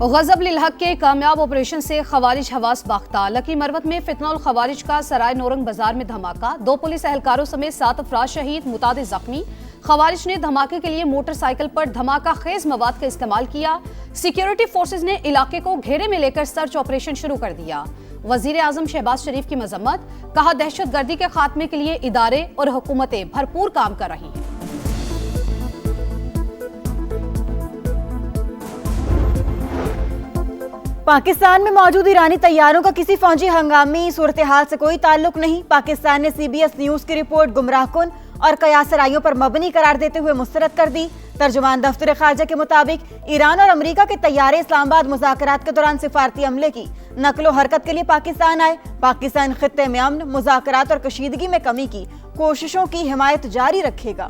गजब लिल हक के कामयाब ऑपरेशन से खवारिज हवास बाख्ता। लकी मरवत में फितनौल खवारिज का सराय नौरंग बाजार में धमाका। 2 पुलिस एहलकारों समेत 7 अफराद शहीद, मुतादिद जख्मी। खवारिज ने धमाके के लिए मोटरसाइकिल पर धमाका खेज मवाद का इस्तेमाल किया। सिक्योरिटी फोर्सेज ने इलाके को घेरे में लेकर सर्च ऑपरेशन शुरू कर दिया। वजीर आजम शहबाज शरीफ की मजम्मत, कहा दहशतगर्दी के खात्मे के लिए इदारे और हुकूमतें भरपूर काम कर रही हैं। पाकिस्तान में मौजूद ईरानी तैयारों का किसी फौजी हंगामी सूरत हाल से कोई ताल्लुक नहीं। पाकिस्तान ने CBS न्यूज की रिपोर्ट गुमराहकुन और कयासराइयों पर मबनी करार देते हुए मुस्तरद कर दी। तर्जुमान दफ्तर खारजा के मुताबिक ईरान और अमेरिका के तैयारे इस्लामाबाद मुज़ाकरात के दौरान सिफारती अमले की नकलो हरकत के लिए पाकिस्तान आए। पाकिस्तान खित्ते में अमन, मुज़ाकरात और कशीदगी में कमी की कोशिशों की हिमायत जारी रखेगा।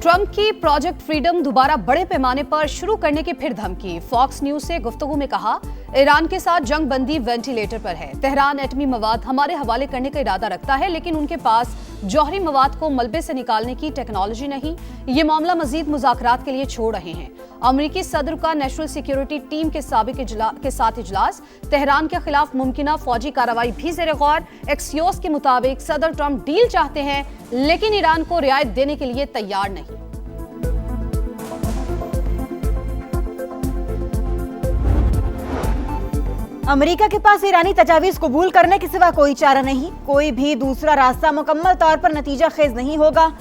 ट्रंप की प्रोजेक्ट फ्रीडम दोबारा बड़े पैमाने पर शुरू करने की फिर धमकी। फॉक्स न्यूज से गुफ्तगू में कहा, ईरान के साथ जंग बंदी वेंटिलेटर पर है। तेहरान एटमी मवाद हमारे हवाले करने का इरादा रखता है, लेकिन उनके पास जौहरी मवाद को मलबे से निकालने की टेक्नोलॉजी नहीं। ये मामला मजीद मुज़ाकरात के लिए छोड़ रहे हैं। अमेरिकी सदर का नेशनल सिक्योरिटी टीम के साथ इजलास। तेहरान के खिलाफ मुमकिना फौजी कार्रवाई भी ज़ेर गौर। एक्सियोस के मुताबिक सदर ट्रंप डील चाहते हैं, लेकिन ईरान को रियायत देने के लिए तैयार नहीं। अमेरिका के पास ईरानी तजावीज़ कबूल करने के सिवा कोई चारा नहीं। कोई भी दूसरा रास्ता मुकम्मल तौर पर नतीजा खेज नहीं होगा।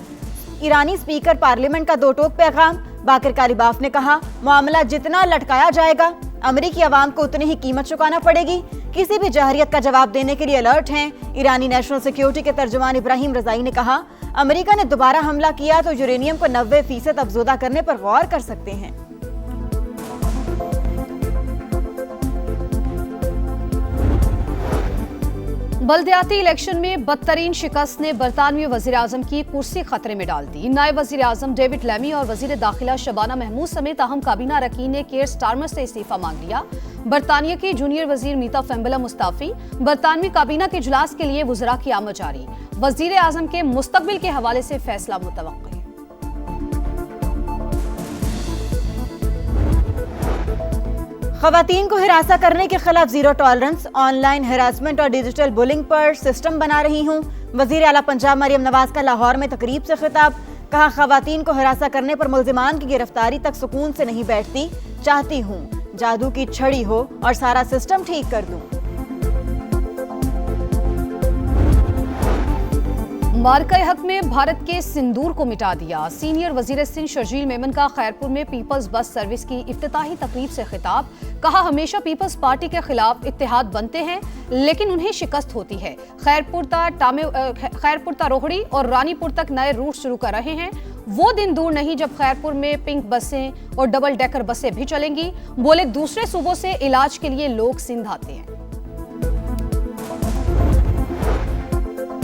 ईरानी स्पीकर पार्लियामेंट का 2 टोक पैगाम। बाकर कालिबाफ ने कहा, मामला जितना लटकाया जाएगा, अमेरिकी अवाम को उतनी ही कीमत चुकाना पड़ेगी। किसी भी जहरियत का जवाब देने के लिए अलर्ट हैं। ईरानी नेशनल सिक्योरिटी के तर्जुमान इब्राहिम रजाई ने कहा, अमेरिका ने दोबारा हमला किया तो यूरेनियम को 90% अफजोदा करने पर गौर कर सकते हैं। बल्दियाती इलेक्शन में बदतरीन शिकस्त ने बरतानवी वजीर आजम की कुर्सी खतरे में डाल दी। नायब वजीर आजम डेविड लैमी और वजीर दाखिला शबाना महमूद समेत अहम काबीना अरकान ने केयर स्टारमर से इस्तीफा मांग लिया। बरतानिया की जूनियर वजीर मीता फेम्बला मुस्ताफी। बरतानवी काबीना के इजलास के लिए वज़रा की आमद जारी। वजीर आजम के मुस्तकबिल के हवाले से फैसला मुतवक्किल। खवातीन को हिरासा करने के खिलाफ जीरो टॉलरेंस। ऑनलाइन हिरासमेंट और डिजिटल बुलिंग पर सिस्टम बना रही हूँ। वजीर आला पंजाब मरियम नवाज का लाहौर में तकरीब से खिताब। कहा, खवातीन को हिरासा करने पर मुल्जिमान की गिरफ्तारी तक सुकून से नहीं बैठती। चाहती हूँ जादू की छड़ी हो और सारा सिस्टम ठीक कर दूं। मार्का हक में भारत के सिंदूर को मिटा दिया। सीनियर वजीर सिंध शर्जील मेमन का खैरपुर में पीपल्स बस सर्विस की इफ्तिताही तकरीब से खिताब। कहा, हमेशा पीपल्स पार्टी के खिलाफ इत्तेहाद बनते हैं, लेकिन उन्हें शिकस्त होती है। खैरपुर ता रोहड़ी और रानीपुर तक नए रूट शुरू कर रहे हैं। वो दिन दूर नहीं जब खैरपुर में पिंक बसें और डबल डेकर बसें भी चलेंगी। बोले, दूसरे सूबों से इलाज के लिए लोग सिंध आते हैं।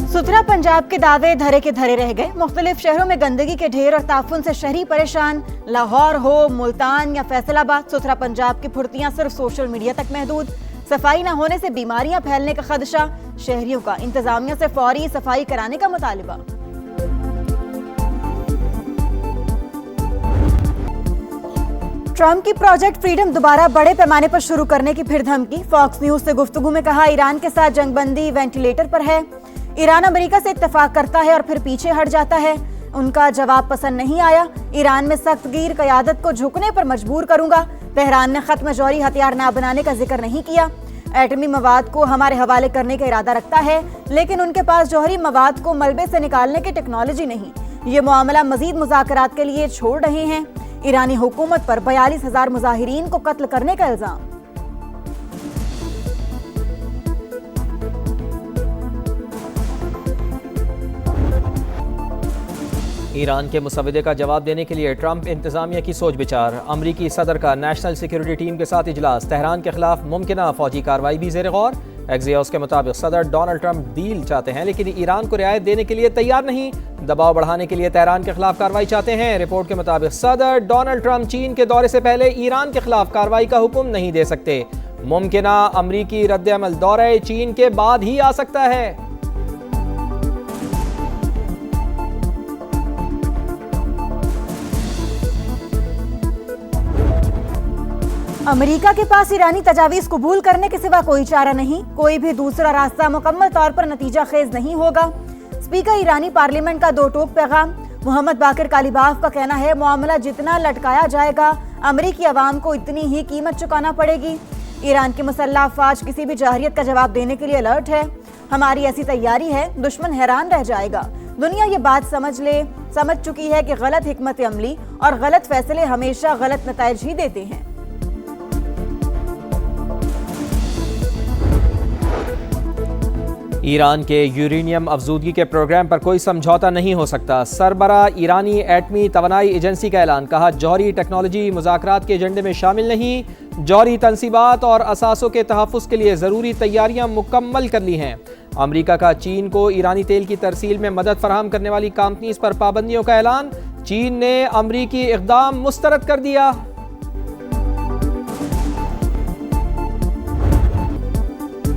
सुथरा पंजाब के दावे धरे के धरे रह गए। मुख्तलिफ शहरों में गंदगी के ढेर और ताफुन से शहरी परेशान। लाहौर हो, मुल्तान या फैसलाबाद, सुथरा पंजाब की फुर्तियां सिर्फ सोशल मीडिया तक महदूद। सफाई न होने से बीमारियां फैलने का खदशा। शहरियों का इंतजामिया से फौरी सफाई कराने का मुतालिबा। ट्रंप की प्रोजेक्ट फ्रीडम दोबारा बड़े पैमाने पर शुरू करने की फिर धमकी। फॉक्स न्यूज से गुफ्तगू में कहा, ईरान के साथ जंगबंदी वेंटिलेटर पर है। ईरान अमेरिका से इत्तेफाक करता है और फिर पीछे हट जाता है। उनका जवाब पसंद नहीं आया। ईरान में सख्तगीर क़यादत को झुकने पर मजबूर करूंगा। तेहरान ने खत्म जौहरी हथियार न बनाने का जिक्र नहीं किया। एटमी मवाद को हमारे हवाले करने का इरादा रखता है, लेकिन उनके पास जौहरी मवाद को मलबे से निकालने की टेक्नोलॉजी नहीं। ये मामला मजीद मुज़ाकरात के लिए छोड़ रहे हैं। ईरानी हुकूमत पर 42,000 मुजाहिरीन को कत्ल करने का इल्जाम। ईरान के मुसवदे का जवाब देने के लिए ट्रंप इंतजामिया की सोच विचार। अमरीकी सदर का नेशनल सिक्योरिटी टीम के साथ इजलास। तेहरान के खिलाफ मुमकिना फौजी कार्रवाई भी ज़ेर गौर। एक्सियोस के मुताबिक सदर डोनाल्ड ट्रंप डील चाहते हैं, लेकिन ईरान को रियायत देने के लिए तैयार नहीं। दबाव बढ़ाने के लिए तेहरान के खिलाफ कार्रवाई चाहते हैं। रिपोर्ट के मुताबिक सदर डोनाल्ड ट्रंप चीन के दौरे से पहले ईरान के खिलाफ कार्रवाई का हुक्म नहीं दे सकते। मुमकिना अमरीकी रद्द-ए-अमल दौरे चीन के बाद ही आ सकता है। अमेरिका के पास ईरानी तजावीज कबूल करने के सिवा कोई चारा नहीं। कोई भी दूसरा रास्ता मुकम्मल तौर पर नतीजा खेज नहीं होगा। स्पीकर ईरानी पार्लियामेंट का दो टोक पैगाम। मोहम्मद बाकिर कालिबाफ का कहना है, मामला जितना लटकाया जाएगा अमेरिकी अवाम को इतनी ही कीमत चुकाना पड़ेगी। ईरान की मुसल्लह अफवाज किसी भी जहरियत का जवाब देने के लिए अलर्ट है। हमारी ऐसी तैयारी है, दुश्मन हैरान रह जाएगा। दुनिया ये बात समझ चुकी है कि गलत हिकमत अमली और गलत फैसले हमेशा गलत नताइज ही देते हैं। ईरान के यूरेनियम अफजूदगी के प्रोग्राम पर कोई समझौता नहीं हो सकता। सरबरा ईरानी एटमी तवानाई एजेंसी का ऐलान। कहा, जौहरी टेक्नोलॉजी मुज़ाकरात के एजेंडे में शामिल नहीं। जौहरी तनसीबात और असासों के तहफ़्फ़ुज़ के लिए ज़रूरी तैयारियां मुकम्मल कर ली हैं। अमरीका का चीन को ईरानी तेल की तरसील में मदद फराहम करने वाली कंपनीज पर पाबंदियों का ऐलान। चीन ने अमरीकी इक़दाम मुस्तरद कर दिया।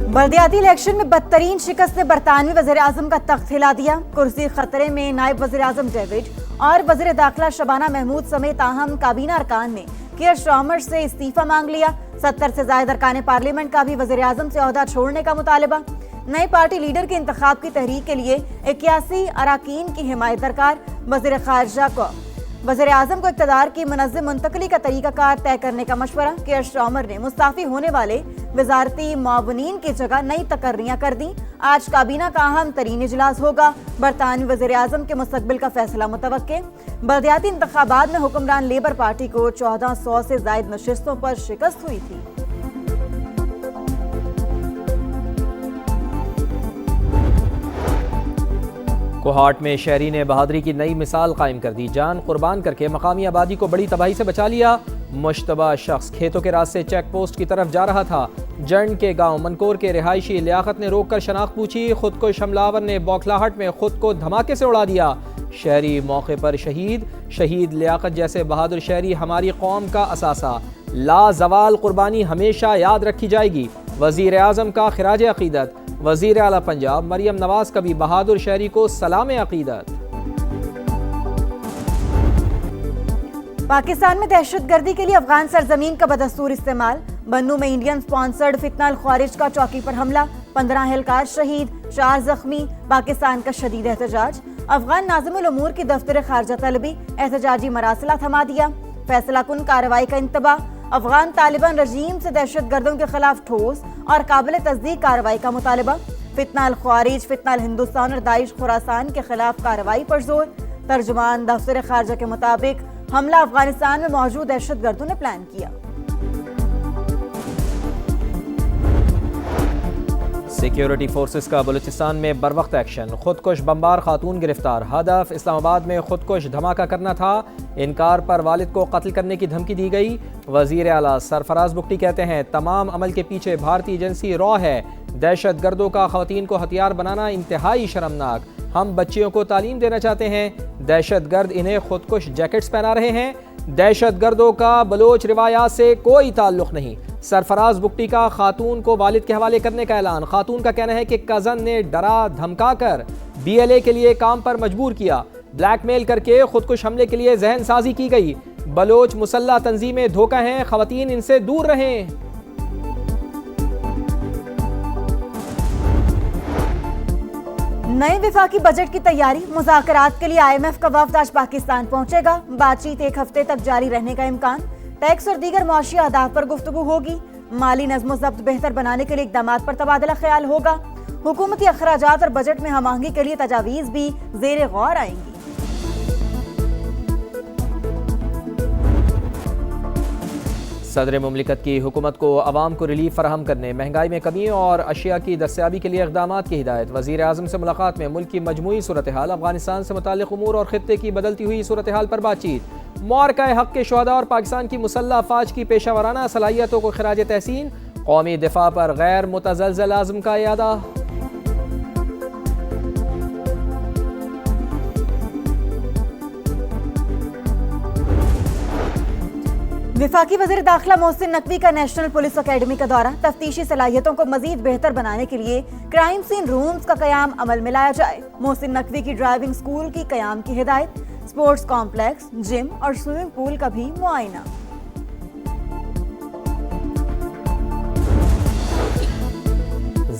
बल्दियाती इलेक्शन में बदतरीन शिकस्त ने बरतानवी वज़ीर-ए-आज़म का तख्त हिला दिया। कुर्सी खतरे में नायब वज़ीर-ए-आज़म डेविड और वज़ीर दाखिला शबाना महमूद समेत अहम काबीना अरकान ने कियर स्टार्मर से इस्तीफा मांग लिया। 70 से ज़ायद अरकान पार्लियामेंट का भी वज़ीर-ए-आज़म से ओहदा छोड़ने का मुतालबा। नई पार्टी लीडर के इंतखाब की तहरीक के लिए 81 अराकीन की हिमायत दरकार। वज़ीर ख़ारिजा को वज़ीर-ए-आज़म को इक़्तिदार की मुनज़्ज़म मुंतकली का तरीक़ाकार तय करने का मशवरा। कियर स्टार्मर ने मुस्ताफ़ी होने वाले वज़ारती मावनीन की जगह नई तकर्रियाँ कर दी। आज काबीना का अहम तरीन इजलास होगा। बरतानवी वज़ीर-ए-आज़म के मुस्तक़बिल का फैसला मुतवक्के। बल्दियाती इंतखाबात में हुक्मरान लेबर पार्टी को 1400 से ज़ायद नशिस्तों पर शिकस्त हुई थी। कोहाट में शहरी ने बहादुरी की नई मिसाल कायम कर दी। जान कुर्बान करके मकामी आबादी को बड़ी तबाही से बचा लिया। मुश्तबा शख्स खेतों के रास्ते चेक पोस्ट की तरफ जा रहा था। जंड के गांव मनकोर के रिहायशी लियाकत ने रोककर शनाख्त पूछी। खुद को हमलावर ने बौखलाहट में खुद को धमाके से उड़ा दिया। शहरी मौके पर शहीद लियाकत जैसे बहादुर शहरी हमारी कौम का असासा। लाजवाल कुर्बानी हमेशा याद रखी जाएगी। वज़ीर आज़म का खिराज अकीदत। वज़ीर आला पंजाब मरियम नवाज का भी बहादुर शहरी को सलाम अकीदत। पाकिस्तान में दहशतगर्दी के लिए अफगान सरजमीन का बदस्तूर इस्तेमाल। बन्नू में इंडियन स्पॉन्सर्ड फितना ख्वारिज का चौकी पर हमला। 15 एहलकार शहीद, 4 जख्मी। पाकिस्तान का शदीद एहतजाज। अफगान नाज़िमुल उमूर की दफ्तर खारजा तलबी। एहतजाजी मरासिला थमा दिया। फैसला कुन कार्रवाई का इंतबाह। अफगान तालिबान रजीम से दहशतगर्दों के खिलाफ ठोस और काबिल तस्दीक कार्रवाई का मुतालबा। फितना ख्वारिज, फितना हिंदुस्तान और दाइश खुरासान के खिलाफ कार्रवाई पर जोर। तर्जुमान दफ्तर खारजा के मुताबिक हमला अफगानिस्तान में मौजूद दहशतगर्दों ने प्लान किया। सिक्योरिटी फोर्सेस का बलूचिस्तान में बरवक्त एक्शन। खुदकुश बमबार खातून गिरफ्तार। हदफ इस्लामाबाद में खुदकुश धमाका करना था। इनकार पर वालिद को कत्ल करने की धमकी दी गई। वजीर आला सरफराज बुगटी कहते हैं, तमाम अमल के पीछे भारतीय एजेंसी रॉ है। दहशतगर्दों का खवातीन को हथियार बनाना इंतहाई शर्मनाक। हम बच्चियों को तालीम देना चाहते हैं। दहशतगर्द इन्हें खुदकुश जैकेट्स पहना रहे हैं। दहशतगर्दों का बलोच रिवायात से कोई ताल्लुक नहीं। सरफराज बुगटी का खातून को वालिद के हवाले करने का ऐलान। खातून का कहना है कि कज़न ने डरा धमका कर BLA के लिए काम पर मजबूर किया। ब्लैकमेल करके खुदकुश हमले के लिए जहन साजी की गई। बलोच मुसल्ला तंजीमें धोखा हैं, खवातीन इनसे दूर रहें। नए विफाकी बजट की तैयारी। मुज़ाकरात के लिए IMF का वफ्द आज पाकिस्तान पहुंचेगा। बातचीत 1 हफ्ते तक जारी रहने का इम्कान। टैक्स और दीगर मुआशी अहदाफ पर गुफ्तगू होगी। माली नज़्म ज़ब्त बेहतर बनाने के लिए इक़दामात पर तबादला ख्याल होगा। हुकूमती अखराजात और बजट में हमआहंगी के लिए तजावीज़ भी ज़ेर गौर आएंगी। सदर मुमलिकत की हुकूमत को अवाम को रिलीफ फराहम करने, महंगाई में कमी और अशिया की दस्तयाबी के लिए इक़दामात की हिदायत। वज़ीर आज़म से मुलाकात में मुल्क की मजमूई सूरत हाल, अफगानिस्तान से मुताल्लिक़ उमूर और खित्ते की बदलती हुई सूरत हाल पर बातचीत। मुआरका हक़ के शुहदा और पाकिस्तान की मुसल्लह अफ़वाज की पेशा वराना सलाहियतों को खिराज तहसीन। कौमी दिफा पर गैर मुतज़लज़ल आज़म का यादा। विफाकी वज़ीर दाखिला मोहसिन नकवी का नेशनल पुलिस अकेडमी का दौरा। तफ्तीशी सलाहियतों को मजीद बेहतर बनाने के लिए क्राइम सीन रूम्स का कयाम अमल में लाया जाए। मोहसिन नकवी की ड्राइविंग स्कूल की कयाम की हिदायत। स्पोर्ट्स कॉम्प्लेक्स, जिम और स्विमिंग पूल का भी मुआयना।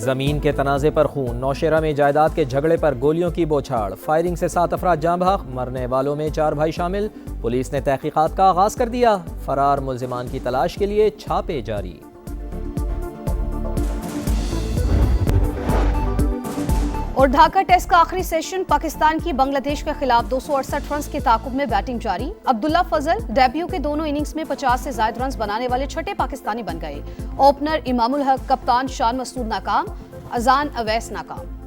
जमीन के तनाजे पर खून, नौशेरा में जायदाद के झगड़े पर गोलियों की बौछार, फायरिंग से 7 अफराद जाँ बहक, मरने वालों में 4 भाई शामिल। पुलिस ने तहकीकात का आगाज कर दिया, फरार मुल्जिमान की तलाश के लिए छापे जारी। और ढाका टेस्ट का आखिरी सेशन, पाकिस्तान की बांग्लादेश के खिलाफ 268 रन के ताकुब में बैटिंग जारी। अब्दुल्ला फजल डेब्यू के दोनों इनिंग्स में 50 से ज्यादा रन बनाने वाले छठे पाकिस्तानी बन गए। ओपनर इमामुल हक, कप्तान शान मसूद नाकाम, अजान अवैस नाकाम।